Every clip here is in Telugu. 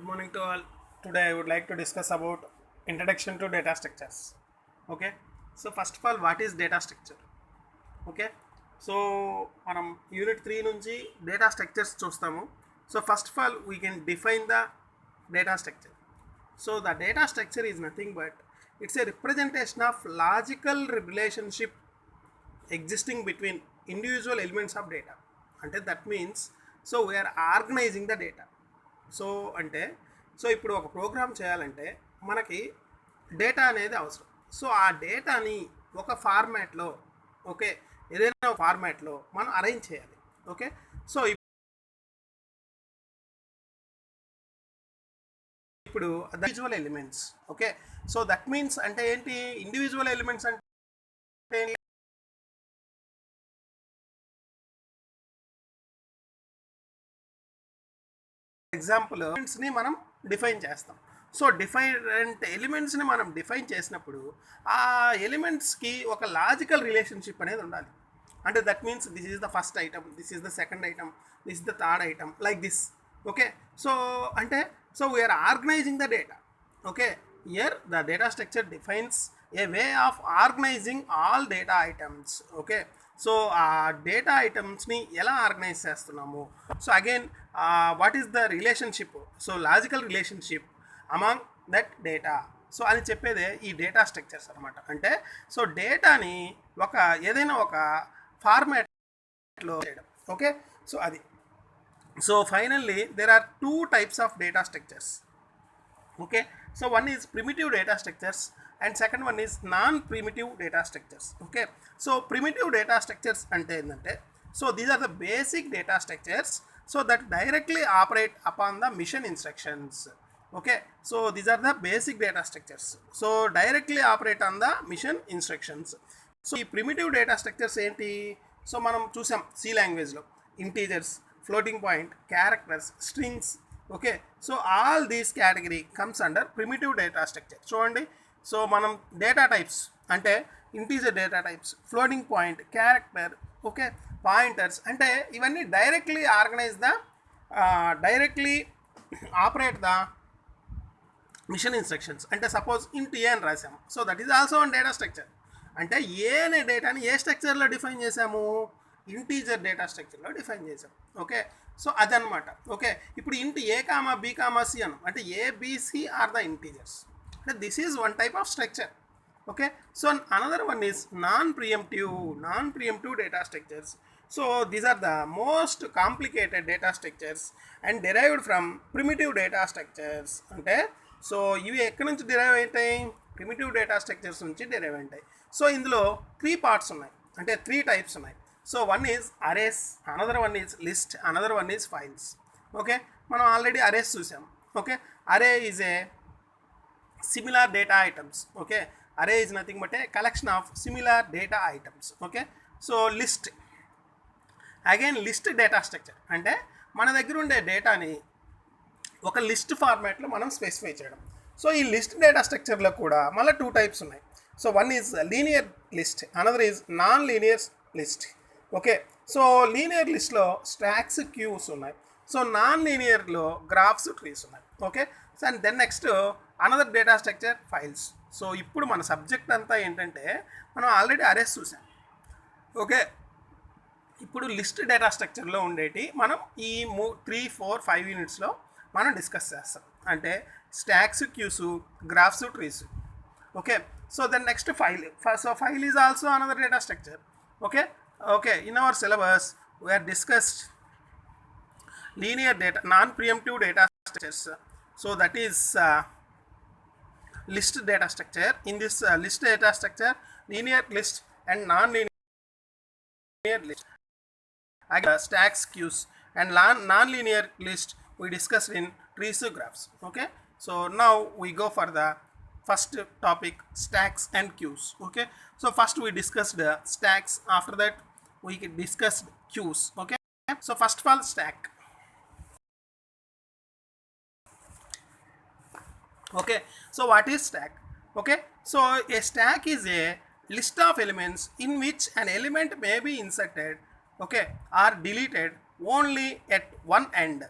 Good morning to all. Today I would like to discuss about introduction to data structures. Okay. So first of all, what is data structure? Okay. So మనం యూనిట్ 3 నుంచి డేటా స్ట్రక్చర్స్ చూస్తాము. So first of all we can define the data structure. So the data structure is nothing but it's a representation of logical relationship existing between individual elements of data. అంటే that means so we are organizing the data. So అంటే సో ఇప్పుడు ఒక ప్రోగ్రామ్ చేయాలంటే మనకి డేటా అనేది అవసరం. సో ఆ డేటాని ఒక ఫార్మాట్లో ఓకే ఏదైనా ఒక ఫార్మాట్లో మనం అరేంజ్ చేయాలి. ఓకే. సో ఇప్పుడు individual elements. Okay. So that means అంటే ఏంటి ఇండివిజువల్ ఎలిమెంట్స్ అంటే ఎగ్జాంపుల్ ఎలిమెంట్స్ని మనం డిఫైన్ చేస్తాం. సో డిఫరెంట్ ఎలిమెంట్స్ని మనం డిఫైన్ చేసినప్పుడు ఆ ఎలిమెంట్స్కి ఒక లాజికల్ రిలేషన్షిప్ అనేది ఉండాలి. అంటే that means this is the first item, this is the second item, this is the third item, like this. Okay. So అంటే so we are organizing the data. Okay. Here the data structure defines a way of organizing all data items. Okay. So ఆ డేటా ఐటమ్స్ని ఎలా ఆర్గనైజ్ చేస్తున్నాము. So again what is the relationship, so logical relationship among that data. So అని చెప్పేదే ఈ డేటా స్ట్రక్చర్స్ అనమాట. అంటే సో డేటాని ఒక ఏదైనా ఒక ఫార్మాట్లో చేయడం. ఓకే. సో అది. So finally there are two types of data structures. Okay, so one is primitive data structures and second one is non-primitive data structures. Okay, so primitive data structures ante endante so these are the basic data structures so that directly operate upon the mission instructions. Okay, so these are the basic data structures so directly operate on the mission instructions. So ఈ primitive data structures ఏంటి? సో మనం చూసాం సి లాంగ్వేజ్లో integers, floating point, characters, strings. Okay. So all these category comes under primitive data structure. చూడండి. సో మనం డేటా టైప్స్ అంటే integer data types, floating point, character, okay, pointers అంటే ఇవన్నీ directly organize the directly operate the machine instructions. అంటే సపోజ్ ఇంట్ ఏ అని రాసాము. So that is also one data structure. అంటే ఏ అనే డేటాని ఏ స్ట్రక్చర్లో డిఫైన్ చేసాము? ఇంటీజర్ డేటా స్ట్రక్చర్లో డిఫైన్ చేసాం. ఓకే. సో అదనమాట. ఓకే. ఇప్పుడు int A comma B comma C అన్నాం అంటే ఏబిసి ఆర్ ద ఇంటీజర్స్. అంటే this is one type of structure. Okay. So another one is non primitive data structures. So these are the most complicated data structures and derived from primitive data structures. అంటే సో ఇవి ఎక్కడి నుంచి డిరైవ్ అవుతాయి? ప్రిమిటివ్ డేటా స్ట్రక్చర్స్ నుంచి డిరైవ్ అవుతాయి. సో ఇందులో 3 పార్ట్స్ ఉన్నాయి, అంటే 3 టైప్స్ ఉన్నాయి. So one is arrays, another one is list, another one is files. Okay. మనం ఆల్రెడీ అరేస్ చూసాం. Okay. Array is a similar data items. Okay. Array is nothing but a collection of similar data items. Okay. So list again list data structure అంటే మన దగ్గర ఉండే డేటాని ఒక లిస్ట్ ఫార్మాట్లో మనం స్పెసిఫై చేయడం. సో ఈ లిస్ట్ డేటా స్ట్రక్చర్లో కూడా మళ్ళీ 2 టైప్స్ ఉన్నాయి. So one is linear list, another is non linear list. Okay. So linear లిస్ట్లో స్టాక్స్, క్యూస్ ఉన్నాయి. సో నాన్ లీనియర్లో గ్రాఫ్స్, ట్రీస్ ఉన్నాయి. Okay. So and then next another data structure files. So ఇప్పుడు మన సబ్జెక్ట్ అంతా ఏంటంటే మనం ఆల్రెడీ అరేస్ చూసాం. ఓకే. ఇప్పుడు లిస్ట్ డేటా స్ట్రక్చర్లో ఉండేటి మనం ఈ 3, 4, 5 యూనిట్స్లో మనం డిస్కస్ చేస్తాం. అంటే stacks, queues, graphs, trees. Okay. So then next file. So file is also another data structure. Okay. Okay, in our syllabus we have discussed linear data, non-preemptive data structures. So that is list data structure. In this list data structure, linear list and non-linear list, stacks, queues, and non-linear list we discussed in trees, graphs. Okay. So now we go for the first topic, stacks and queues. Okay. So first we discussed the stacks, after that we discussed queues. Okay. So first of all, stack. Okay. So what is stack? Okay. So a stack is a list of elements in which an element may be inserted, okay, or deleted only at one end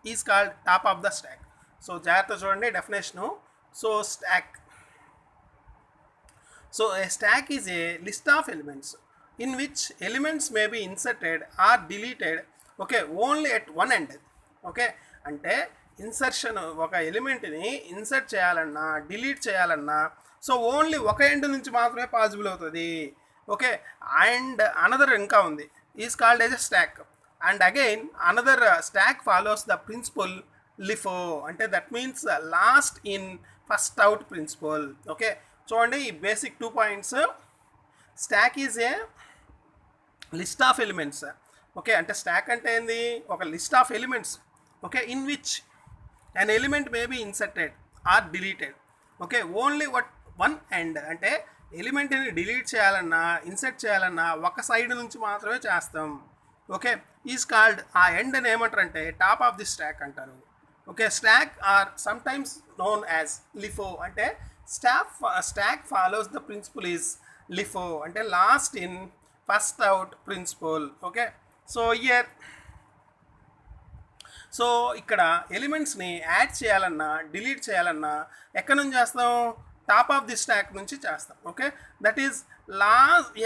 is called top of the stack. So జాగ్రత్త చూడండి definition. So stock, so a stack is a list of elements in which elements may be inserted or deleted, okay, only at one end. Okay, అంటే ఇన్సర్షన్ ఒక ఎలిమెంట్ని ఇన్సర్ట్ చేయాలన్నా డిలీట్ చేయాలన్నా సో ఓన్లీ ఒక ఎండ్ నుంచి మాత్రమే పాసిబుల్ అవుతుంది. ఓకే, అండ్ అనదర్ ఇంకా ఉంది is called as a stack. And again another stack follows the principle LIFO, అంటే that means last in first out principle. Okay, చూడండి ఈ basic 2 points. Stack is a list of elements. Okay, అంటే స్టాక్ అంటే ఏంది, ఒక list of elements. Okay, in which an element may be inserted or deleted. Okay, only one end, అంటే ఎలిమెంట్ని డిలీట్ చేయాలన్నా ఇన్సర్ట్ చేయాలన్నా ఒక సైడ్ నుంచి మాత్రమే చేస్తాం. ఓకే, ఈజ్ కాల్డ్, ఆ ఎండ్ అని ఏమంటారంటే టాప్ ఆఫ్ ది స్టాక్ అంటారు. Okay, stack or sometimes known as LIFO, అంటే stack follows the principle is LIFO, అంటే last in first out principle. Okay, so here, so ఇక్కడ ఎలిమెంట్స్ని యాడ్ చేయాలన్నా డిలీట్ చేయాలన్నా ఎక్కడి నుంచి చేస్తాం, టాప్ ఆఫ్ ది స్టాక్ నుంచి చేస్తాం. ఓకే, దట్ ఈజ్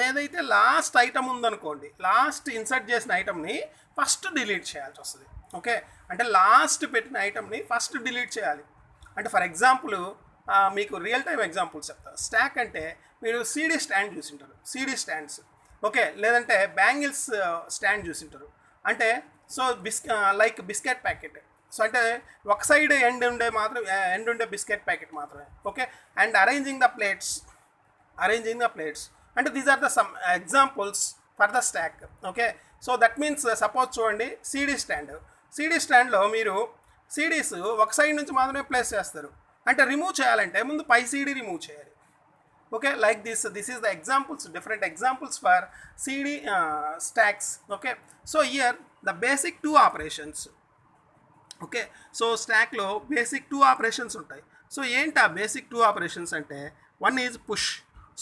ఏదైతే లాస్ట్ ఐటమ్ ఉందనుకోండి, లాస్ట్ ఇన్సర్ట్ చేసిన ఐటమ్ని ఫస్ట్ డిలీట్ చేయాల్సి వస్తుంది. ఓకే, అంటే లాస్ట్ పెట్టిన ఐటమ్ని ఫస్ట్ డిలీట్ చేయాలి. అంటే ఫర్ ఎగ్జాంపుల్ మీకు రియల్ టైమ్ ఎగ్జాంపుల్స్ చెప్తాను. స్టాక్ అంటే మీరు సీడీ స్టాండ్ చూసింటారు, సీడీ స్టాండ్స్. ఓకే, లేదంటే బ్యాంగిల్స్ స్టాండ్ చూసింటారు. అంటే so like biscuit packet. So అంటే ఒక సైడ్ ఎండ్ ఉండే బిస్కెట్ ప్యాకెట్ మాత్రమే. Okay, and arranging the plates అంటే these are the some examples for the stack. Okay, so that means suppose చూడండి సీడీ స్టాండ్లో మీరు సీడీస్ ఒక సైడ్ నుంచి మాత్రమే ప్లేస్ చేస్తారు. అంటే రిమూవ్ చేయాలంటే ముందు పై సీడీ రిమూవ్ చేయాలి. Okay, like this is the examples, different examples for CD stocks. Okay, so here the basic 2 operations. Okay, so స్టాక్లో బేసిక్ 2 ఆపరేషన్స్ ఉంటాయి. సో ఏంటి ఆ బేసిక్ 2 ఆపరేషన్స్ అంటే, one is push.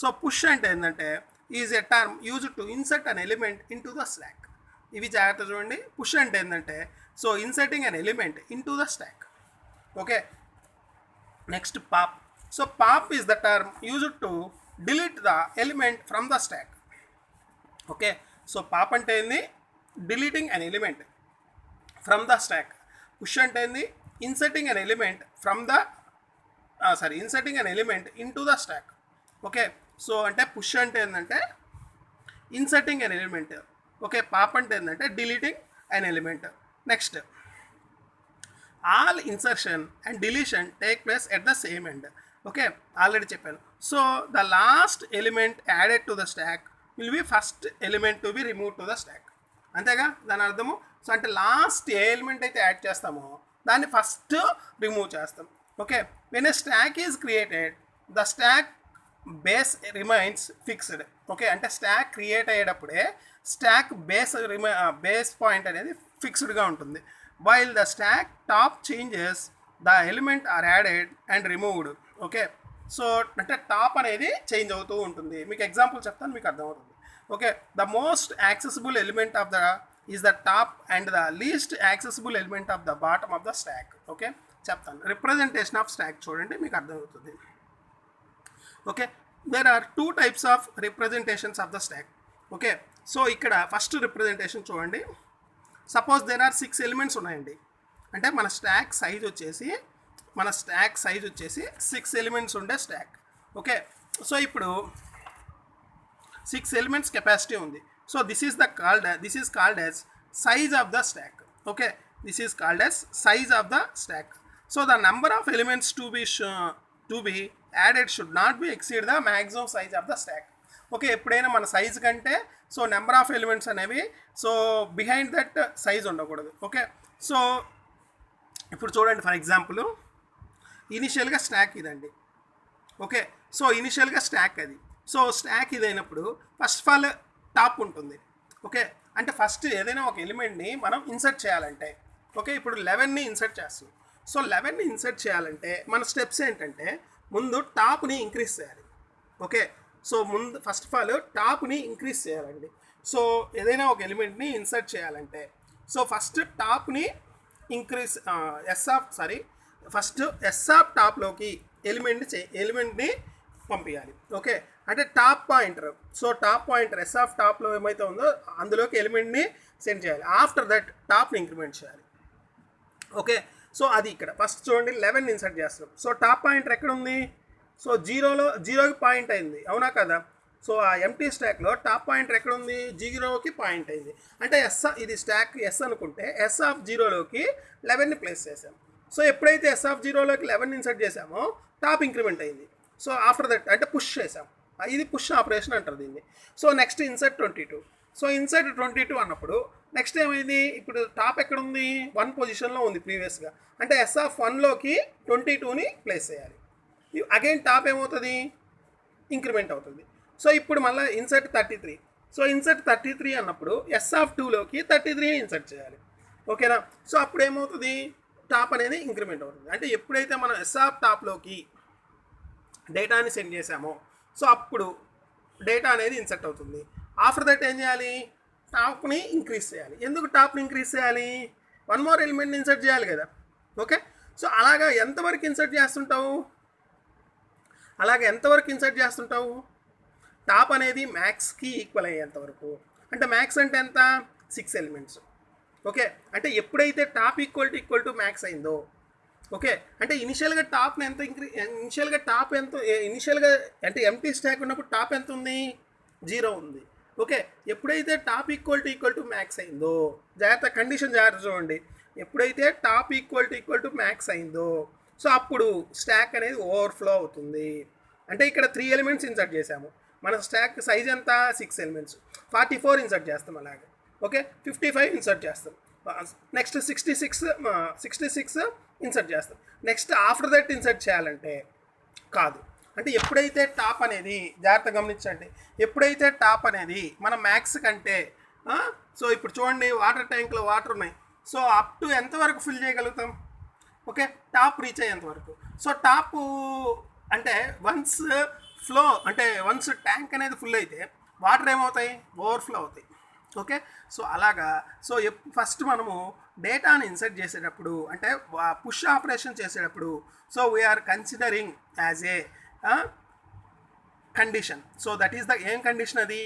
So push అంటే ఏంటంటే is a term use to insert an element in to the stock. ఇవి జాగ్రత్త చూడండి. పుష్ అంటే ఏంటంటే so inserting an element in to the stack. Okay, next pop. So pop is the term used to delete the element from the stack. Okay, so pop అంటే ఏంది, deleting an element from the stock. Push అంటే ఏంది, inserting an element inserting an element in to the stack. Okay, so అంటే పుష్ అంటే ఏంటంటే inserting an element. Okay, pop అంటే ఏంటంటే deleting an element. Next, all insertion and deletion take place at the sem end. Okay, already చెప్పాను. So the last element added to the stack will be first element to be remove to the stack. అంతేగా దాని అర్థము. సో అంటే లాస్ట్ ఏ ఎలిమెంట్ అయితే యాడ్ చేస్తామో దాన్ని ఫస్ట్ రిమూవ్ చేస్తాం. Okay, when a stack is created the stack base remains fixed. Okay, అంటే స్టాక్ క్రియేట్ అయ్యేటప్పుడే స్టాక్ బేస్ పాయింట్ అనేది ఫిక్స్డ్గా ఉంటుంది. While the stack top changes the element are added and removed. Okay, so అంటే టాప్ అనేది చేంజ్ అవుతూ ఉంటుంది. మీకు ఎగ్జాంపుల్ చెప్తాను, మీకు అర్థమవుతుంది. Okay, the most accessible element of the is the top and the least accessible element of the bottom of the stack. Okay, చెప్తాను. రిప్రజెంటేషన్ ఆఫ్ స్టాక్ చూడండి, మీకు అర్థమవుతుంది. Okay, there are 2 types of representations of the stack. Okay, so ఇక్కడ ఫస్ట్ రిప్రజెంటేషన్ చూడండి. సపోజ్ దేర్ ఆర్ 6 ఎలిమెంట్స్ ఉన్నాయండి. అంటే మన స్టాక్ సైజ్ వచ్చేసి 6 ఎలిమెంట్స్ ఉండే స్టాక్. ఓకే, సో ఇప్పుడు 6 ఎలిమెంట్స్ కెపాసిటీ ఉంది. So this is called as size of the stack. Okay, this is called as size of the stock. So the number of elements to be added should not be exceed the maximum size of the stack. Okay, ఎప్పుడైనా మన సైజ్ కంటే సో నెంబర్ ఆఫ్ ఎలిమెంట్స్ అనేవి సో బిహైండ్ దట్ సైజ్ ఉండకూడదు. ఓకే, సో ఇప్పుడు చూడండి, ఫర్ ఎగ్జాంపుల్ ఇనిషియల్గా స్టాక్ ఇదండి. ఓకే, సో ఇనిషియల్గా స్టాక్ అది. సో స్టాక్ ఇదైనప్పుడు ఫస్ట్ ఆఫ్ ఆల్ టాప్ ఉంటుంది. ఓకే, అంటే ఫస్ట్ ఏదైనా ఒక ఎలిమెంట్ని మనం ఇన్సర్ట్ చేయాలంటే, ఓకే ఇప్పుడు 11ని ఇన్సర్ట్ చేస్తాం. సో 11ని ఇన్సర్ట్ చేయాలంటే మన స్టెప్స్ ఏంటంటే ముందు టాప్ని ఇంక్రీజ్ చేయాలి. ఓకే, సో ముందు ఫస్ట్ ఆఫ్ ఆల్ టాప్ని ఇంక్రీజ్ చేయాలండి. సో ఏదైనా ఒక ఎలిమెంట్ని ఇన్సర్ట్ చేయాలంటే సో ఫస్ట్ టాప్ని ఇంక్రీజ్ ఫస్ట్ ఎస్ ఆఫ్ టాప్లోకి ఎలిమెంట్ని పంపించాలి. ఓకే, అంటే top pointer. So top pointer s of టాప్లో ఏమైతే ఉందో అందులోకి ఎలిమెంట్ని సెండ్ చేయాలి. ఆఫ్టర్ దట్ టాప్ని ఇంక్రిమెంట్ చేయాలి. ఓకే, సో అది ఇక్కడ ఫస్ట్ చూడండి 11 ఇన్సర్ట్ చేస్తాం. సో టాప్ పాయింటర్ ఎక్కడ ఉంది? సో జీరోకి పాయింట్ అయింది, అవునా కదా? సో ఆ ఎంటీ స్టాక్లో టాప్ పాయింటర్ ఎక్కడ ఉంది? జీరోకి పాయింట్ అయింది. అంటే ఇది స్టాక్ ఎస్ అనుకుంటే ఎస్ ఆఫ్ జీరోలోకి 11ని ప్లేస్ చేసాం. సో ఎప్పుడైతే ఎస్ ఆఫ్ జీరోలోకి 11 ఇన్సర్ట్ చేసామో టాప్ ఇంక్రిమెంట్ అయింది. సో ఆఫ్టర్ దట్ అంటే పుష్ చేసాం, ఇది పుష్ ఆపరేషన్ అంటారు దీన్ని. So next insert 22. So insert 22 అన్నప్పుడు నెక్స్ట్ ఏమైంది? ఇప్పుడు టాప్ ఎక్కడ ఉంది? 1 పొజిషన్లో ఉంది ప్రీవియస్గా. అంటే ఎస్ ఆఫ్ 1లోకి 22ని ప్లేస్ చేయాలి. అగైన్ టాప్ ఏమవుతుంది? ఇంక్రిమెంట్ అవుతుంది. సో ఇప్పుడు మళ్ళీ ఇన్సర్ట్ 33. సో ఇన్సర్ట్ 33 అన్నప్పుడు ఎస్ ఆఫ్ 2లోకి 33ని ఇన్సర్ట్ చేయాలి. ఓకేనా? సో అప్పుడు ఏమవుతుంది? టాప్ అనేది ఇంక్రిమెంట్ అవుతుంది. అంటే ఎప్పుడైతే మనం ఎస్ ఆఫ్ టాప్లోకి డేటాని సెండ్ చేసామో సో అప్పుడు డేటా అనేది ఇన్సర్ట్ అవుతుంది. ఆఫ్టర్ దట్ ఏం చేయాలి? టాప్ని ఇంక్రీజ్ చేయాలి. ఎందుకు టాప్ని ఇంక్రీజ్ చేయాలి? 1 మోర్ ఎలిమెంట్ని ఇన్సర్ట్ చేయాలి కదా. ఓకే, సో అలాగా ఎంతవరకు ఇన్సర్ట్ చేస్తుంటావు? టాప్ అనేది మ్యాక్స్కి ఈక్వల్ అయ్యేంతవరకు. అంటే మ్యాక్స్ అంటే ఎంత? 6 ఎలిమెంట్స్. ఓకే, అంటే ఎప్పుడైతే టాప్ ఈక్వల్ టు మ్యాక్స్ అయిందో, ఓకే, అంటే ఇనిషియల్గా టాప్ని ఎంత ఇనిషియల్గా అంటే ఎంటీ స్టాక్ ఉన్నప్పుడు టాప్ ఎంత ఉంది? 0 ఉంది. ఓకే, ఎప్పుడైతే టాప్ ఈక్వల్ టు మ్యాక్స్ అయిందో, కండిషన్ జాగ్రత్త చూడండి, ఎప్పుడైతే టాప్ ఈక్వల్ టు మ్యాక్స్ అయిందో సో అప్పుడు స్టాక్ అనేది ఓవర్ఫ్లో అవుతుంది. అంటే ఇక్కడ 3 ఎలిమెంట్స్ ఇన్సర్ట్ చేసాము, మన స్టాక్ సైజ్ ఎంత? 6 ఎలిమెంట్స్. 44 ఇన్సర్ట్ చేస్తాం అలాగే. ఓకే, 55 ఇన్సర్ట్ చేస్తాం. నెక్స్ట్ 66 ఇన్సర్ట్ చేస్తాం. నెక్స్ట్ ఆఫ్టర్ దట్ ఇన్సర్ట్ చేయాలంటే కాదు. అంటే ఎప్పుడైతే టాప్ అనేది, జాగ్రత్త గమనించండి, ఎప్పుడైతే టాప్ అనేది మన మ్యాక్స్ కంటే సో ఇప్పుడు చూడండి వాటర్ ట్యాంక్లో వాటర్ ఉన్నాయి. సో అప్ టు ఎంతవరకు ఫిల్ చేయగలుగుతాం? ఓకే, టాప్ రీచ్ అయ్యేంత వరకు. సో టాప్ అంటే వన్స్ ట్యాంక్ అనేది ఫుల్ అయితే వాటర్ ఏమవుతాయి? ఓవర్ఫ్లో అవుతాయి. ఓకే, సో అలాగా. సో ఫస్ట్ మనము డేటాని ఇన్సర్ట్ చేసేటప్పుడు అంటే పుష్ ఆపరేషన్ చేసేటప్పుడు so we're considering as a condition. So that is the ఏం కండిషన్ అది?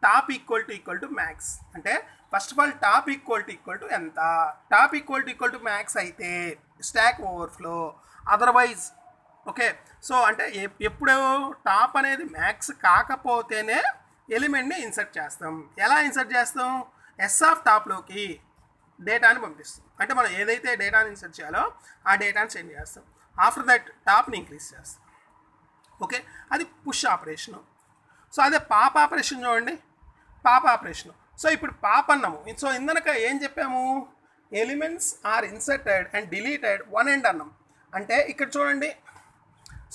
Top equal to max. అంటే first of all top equal to ఎంత? టాప్ ఈక్వల్ టు మ్యాక్స్ అయితే stock overflow, otherwise okay. So అంటే ఎప్పుడు టాప్ అనేది మ్యాక్స్ కాకపోతేనే ఎలిమెంట్ని ఇన్సర్ట్ చేస్తాం. ఎలా ఇన్సర్ట్ చేస్తాం? ఎస్ ఆఫ్ టాప్లోకి డేటాని పంపిస్తాం. అంటే మనం ఏదైతే డేటాని ఇన్సర్ట్ చేయాలో ఆ డేటాని సెండ్ చేస్తాం. ఆఫ్టర్ దట్ టాప్ని ఇంక్రీజ్ చేస్తాం. ఓకే, అది పుష్ ఆపరేషను. సో అదే పాప్ ఆపరేషన్ చూడండి, పాప్ ఆపరేషను. సో ఇప్పుడు పాప్ అన్నాము. సో ఇందనక ఏం చెప్పాము? Elements are inserted and deleted 1 end అన్నాం. అంటే ఇక్కడ చూడండి,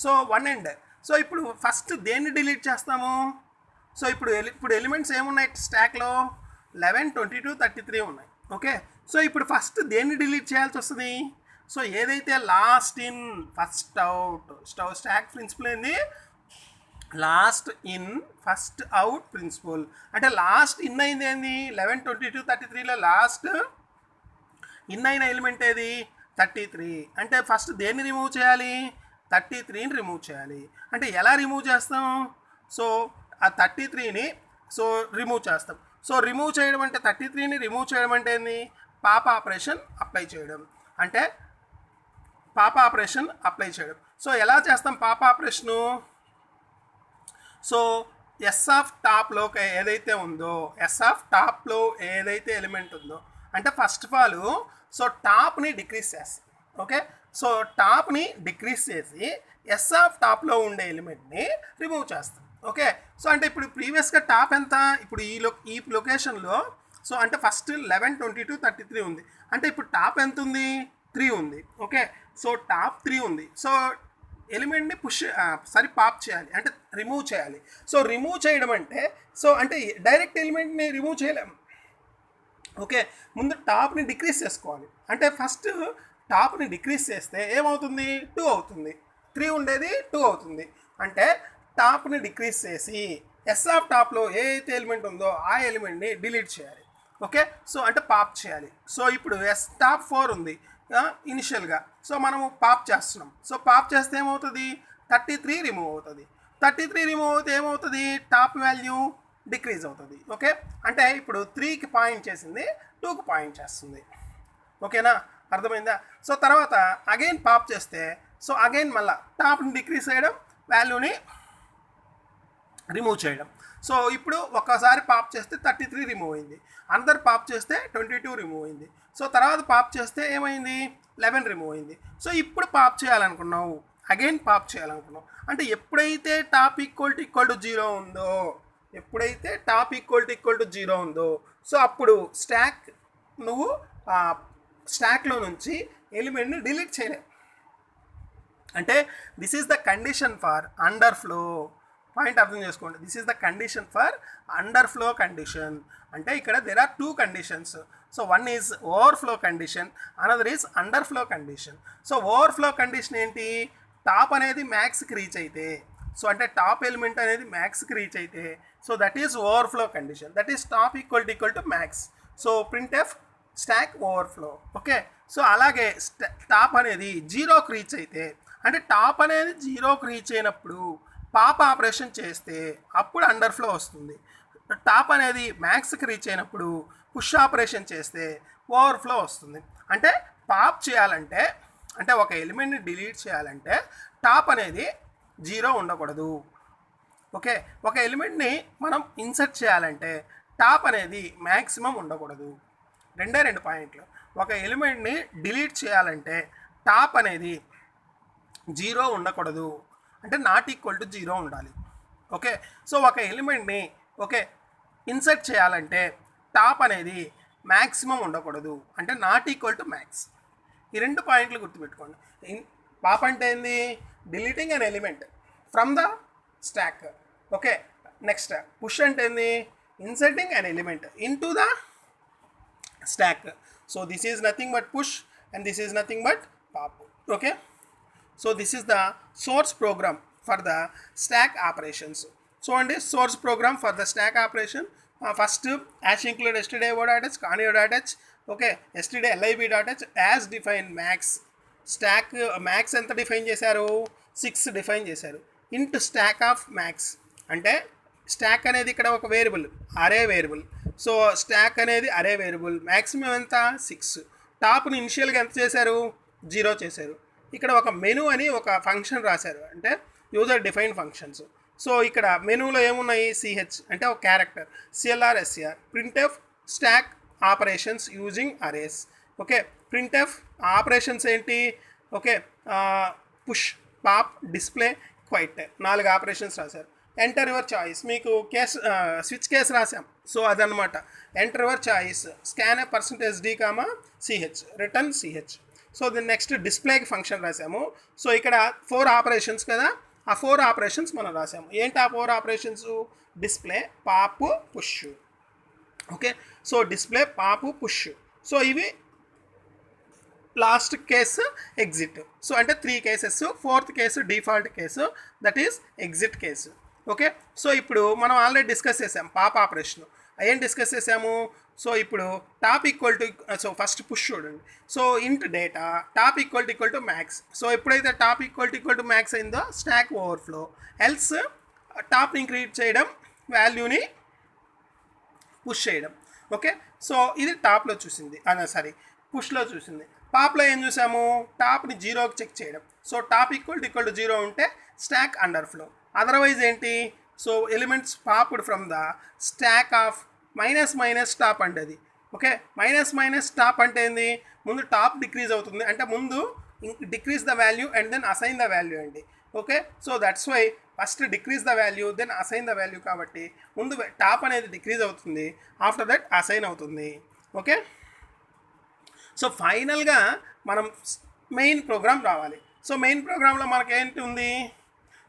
సో 1 end. సో ఇప్పుడు ఫస్ట్ దేన్ని డిలీట్ చేస్తాము? సో ఇప్పుడు ఎలిమెంట్స్ ఏమున్నాయి స్టాక్లో? 11, 22, 33 ఉన్నాయి. ఓకే, సో ఇప్పుడు ఫస్ట్ దేన్ని డిలీట్ చేయాల్సి వస్తుంది? సో ఏదైతే last in first out stock principal ఏంది? Last in first out principal. అంటే లాస్ట్ ఇన్ అయింది ఏంది? 11, 22, 33లో లాస్ట్ ఇన్ అయిన ఎలిమెంట్ ఏది? 33. అంటే ఫస్ట్ దేన్ని రిమూవ్ చేయాలి? 33ని రిమూవ్ చేయాలి. అంటే ఎలా రిమూవ్ చేస్తాం? సో ఆ 33ని రిమూవ్ చేస్తాం. సో రిమూవ్ చేయడం అంటే 33ని రిమూవ్ చేయడం అంటే ఏంది? పాప్ ఆపరేషన్ అప్లై చేయడం. అంటే పాప్ ఆపరేషన్ అప్లై చేయడం. సో ఎలా చేస్తాం pop operation? So as of టాప్లో ఏదైతే ఉందో, ఎస్ ఆఫ్ టాప్లో ఏదైతే ఎలిమెంట్ ఉందో, అంటే ఫస్ట్ ఆఫ్ ఆల్ సో టాప్ని డిక్రీజ్ చేస్తాం. ఓకే, సో టాప్ని డిక్రీజ్ చేసి ఎస్ ఆఫ్ టాప్లో ఉండే ఎలిమెంట్ని రిమూవ్ చేస్తాం. ఓకే, సో అంటే ఇప్పుడు ప్రీవియస్గా టాప్ ఎంత? ఇప్పుడు ఈ లొకేషన్లో సో అంటే ఫస్ట్ 11, 22, 33 ఉంది. అంటే ఇప్పుడు టాప్ ఎంత ఉంది? 3 ఉంది. ఓకే, సో టాప్ 3 ఉంది. సో ఎలిమెంట్ని పాప్ చేయాలి, అంటే రిమూవ్ చేయాలి. సో రిమూవ్ చేయడం అంటే సో అంటే డైరెక్ట్ ఎలిమెంట్ని రిమూవ్ చేయలేము. ఓకే, ముందు టాప్ని డిక్రీజ్ చేసుకోవాలి. అంటే ఫస్ట్ టాప్ని డిక్రీజ్ చేస్తే ఏమవుతుంది? 2 అవుతుంది. 3 ఉండేది 2 అవుతుంది. అంటే టాప్ని డిక్రీజ్ చేసి ఎస్ ఆఫ్ టాప్లో ఏ అయితే ఎలిమెంట్ ఉందో ఆ ఎలిమెంట్ని డిలీట్ చేయాలి. ఓకే, సో అంటే పాప్ చేయాలి. సో ఇప్పుడు టాప్ 4 ఉంది. ఇనిషియల్గా. సో మనము పాప్ చేస్తున్నాం. సో పాప్ చేస్తే ఏమవుతుంది, 33 రిమూవ్ అవుతుంది. 33 రిమూవ్ అవుతే ఏమవుతుంది, టాప్ వాల్యూ డిక్రీజ్ అవుతుంది. ఓకే, అంటే ఇప్పుడు 3కి పాయింట్ చేసింది 2కి పాయింట్ చేస్తుంది. ఓకేనా, అర్థమైందా? సో తర్వాత అగైన్ పాప్ చేస్తే, సో అగైన్ మళ్ళీ టాప్ని డిక్రీజ్ చేయడం, వాల్యూని రిమూవ్ చేయడం. సో ఇప్పుడు ఒక్కసారి పాప్ చేస్తే 33 రిమూవ్ అయింది, అందరు పాప్ చేస్తే 22 రిమూవ్ అయింది. సో తర్వాత పాప్ చేస్తే ఏమైంది, 11 రిమూవ్ అయింది. సో ఇప్పుడు పాప్ చేయాలనుకున్నావు, అగైన్ పాప్ చేయాలనుకున్నావు. అంటే ఎప్పుడైతే టాప్ ఈక్వల్ టు 0 ఉందో, ఎప్పుడైతే టాప్ ఈక్వల్ టు 0 ఉందో, సో అప్పుడు స్టాక్ నువ్వు స్టాక్లో నుంచి ఎలిమెంట్ని డిలీట్ చేయలేవు. అంటే this is the condition for underflow. Point అర్థం చేసుకోండి, this is the condition for underflow condition. అంటే ఇక్కడ there are 2 conditions. So one is overflow condition, another is underflow condition. So overflow condition ఏంటి, టాప్ అనేది మ్యాక్స్కి రీచ్ అయితే, సో అంటే టాప్ ఎలిమెంట్ అనేది మ్యాక్స్కి రీచ్ అయితే, so that is overflow condition, that is top equal to max. So printf stack overflow. Okay, so అలాగే టాప్ అనేది 0కి రీచ్ అయితే, అంటే టాప్ అనేది 0కి రీచ్ అయినప్పుడు పాప్ ఆపరేషన్ చేస్తే అప్పుడు అండర్ ఫ్లో వస్తుంది. టాప్ అనేది మ్యాక్స్కి రీచ్ అయినప్పుడు పుష్ ఆపరేషన్ చేస్తే ఓవర్ఫ్లో వస్తుంది. అంటే పాప్ చేయాలంటే, అంటే ఒక ఎలిమెంట్ని డిలీట్ చేయాలంటే టాప్ అనేది 0 ఉండకూడదు. ఓకే, ఒక ఎలిమెంట్ని మనం ఇన్సర్ట్ చేయాలంటే టాప్ అనేది మ్యాక్సిమం ఉండకూడదు. 2 పాయింట్లు. ఒక ఎలిమెంట్ని డిలీట్ చేయాలంటే టాప్ అనేది 0 ఉండకూడదు, అంటే నాట్ ఈక్వల్ టు 0 ఉండాలి. ఓకే, సో ఒక ఎలిమెంట్ని ఇన్సర్ట్ చేయాలంటే టాప్ అనేది మ్యాక్సిమం ఉండకూడదు, అంటే నాట్ ఈక్వల్ టు మ్యాక్స్. ఈ 2 పాయింట్లు గుర్తుపెట్టుకోండి. పాప్ అంటే ఏంది, deleting an element from the stack. Okay, next push అంటే ఏంది, inserting an element in to the stock. So this is nothing but push and this is nothing but pop. Okay, so this is the source program for the stack operations. So and this source program for the stack operation, first hash include stdio.h conio.h. okay, std.lib.h as define max stack max ఎంత డిఫైన్ చేశారు, 6 డిఫైన్ చేశారు. int stack of max అంటే స్టాక్ అనేది ఇక్కడ ఒక వేరియబుల్, అరే వేరియబుల్. సో స్టాక్ అనేది అరే వేరియబుల్, మ్యాక్సిమం ఎంత 6. టాప్ని ఇనిషియల్గా ఎంత చేశారు, 0 చేశారు. ఇక్కడ ఒక మెనూ అని ఒక ఫంక్షన్ రాశారు, అంటే యూజర్ డిఫైన్ ఫంక్షన్స్. సో ఇక్కడ మెనూలో ఏమున్నాయి, సిహెచ్ అంటే ఒక character, CLR SCR, printf stack operations using arrays. Okay, printf operations ఏంటి, okay push, pop, display, quite, 4 operations రాశారు. ఎంటర్ యువర్ చాయిస్, మీకు కేస్ స్విచ్ కేస్ రాసాం, సో అదనమాట. Enter your choice, scan a %d, ch, return ch. So దీని నెక్స్ట్ డిస్ప్లేకి ఫంక్షన్ రాసాము. సో ఇక్కడ 4 ఆపరేషన్స్ కదా, ఆ 4 ఆపరేషన్స్ మనం రాసాము. ఏంటి ఆ 4 operations, display, pop, push. Okay, so display, pop, push. So ఇవి లాస్ట్ కేసు ఎగ్జిట్. సో అంటే 3 cases, 4th case default case, that is exit case. Okay, so ఇప్పుడు మనం ఆల్రెడీ డిస్కస్ చేసాం పాప్ ఆపరేషన్. ఏం డిస్కస్ చేసాము, సో ఇప్పుడు top equal to, so first push చూడండి. So int data top equal to max. So ఎప్పుడైతే టాప్ ఈక్వల్ టు మ్యాక్స్ అయిందో స్టాక్ ఓవర్ఫ్లో, ఎల్స్ టాప్ని ఇంక్రీజ్ చేయడం, వాల్యూని పుష్ చేయడం. ఓకే, సో ఇది టాప్లో చూసింది, సారీ పుష్లో చూసింది. పాప్లో ఏం చూసాము, టాప్ని 0కి చెక్ చేయడం. సో టాప్ ఈక్వల్ టు 0 ఉంటే స్టాక్ అండర్ ఫ్లో, అదర్వైజ్ ఏంటి, so elements popped from the stock of minus top అంటే అది. ఓకే, మైనస్ టాప్ అంటే ఏంది, ముందు టాప్ డిక్రీజ్ అవుతుంది, అంటే ముందు decrease the value and then assign the value అండి. Okay, so that's why first decrease the value then assign the value, కాబట్టి ముందు టాప్ అనేది డిక్రీజ్ అవుతుంది, ఆఫ్టర్ దట్ అసైన్ అవుతుంది. ఓకే, సో ఫైనల్గా మనం మెయిన్ ప్రోగ్రామ్ రావాలి. సో మెయిన్ ప్రోగ్రాంలో మనకి ఏంటి ఉంది,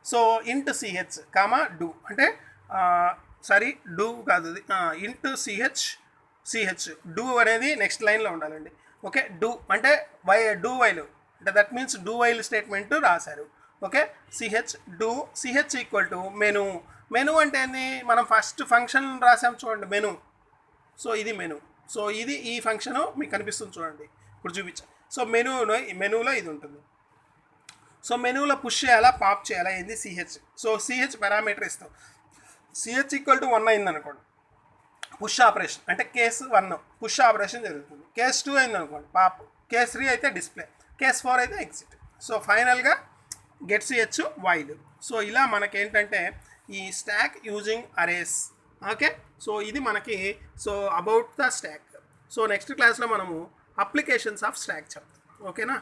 సో ఇంట్ సిహెచ్ డూ, అంటే సారీ డూ కాదు, ఇంట్ సిహెచ్ డూ అనేది నెక్స్ట్ లైన్లో ఉండాలండి. ఓకే, డూ అంటే డూ వైల్, అంటే that means do while statement రాశారు. Okay, CH equal to menu అంటే ఏంది, మనం ఫస్ట్ ఫంక్షన్ రాసాం చూడండి, మెనూ. సో ఇది మెనూ, సో ఇది ఈ ఫంక్షన్ మీకు కనిపిస్తుంది చూడండి, ఇప్పుడు చూపించా. సో మెనూలో ఇది ఉంటుంది. సో మెనూలో పుష్ చేయాలా పాప్ చేయాలా ఏంది సిహెచ్. సో సిహెచ్ పారామీటర్ ఇస్తాం. సిహెచ్ ఈక్వల్ టు 1 అయింది అనుకోండి, పుష్ ఆపరేషన్ అంటే కేసు 1 పుష్ ఆపరేషన్ జరుగుతుంది. కేస్ 2 అయింది అనుకోండి పాప్. కేస్ 3 అయితే డిస్ప్లే. కేస్ 4 అయితే ఎగ్జిట్. సో ఫైనల్గా గెట్ సిహెచ్ వైల్. సో ఇలా మనకేంటంటే ఈ stock using arrays. Okay, so ఇది మనకి so about the stock. So next క్లాస్లో మనము అప్లికేషన్స్ ఆఫ్ స్టాక్ చెప్తాం. ఓకేనా.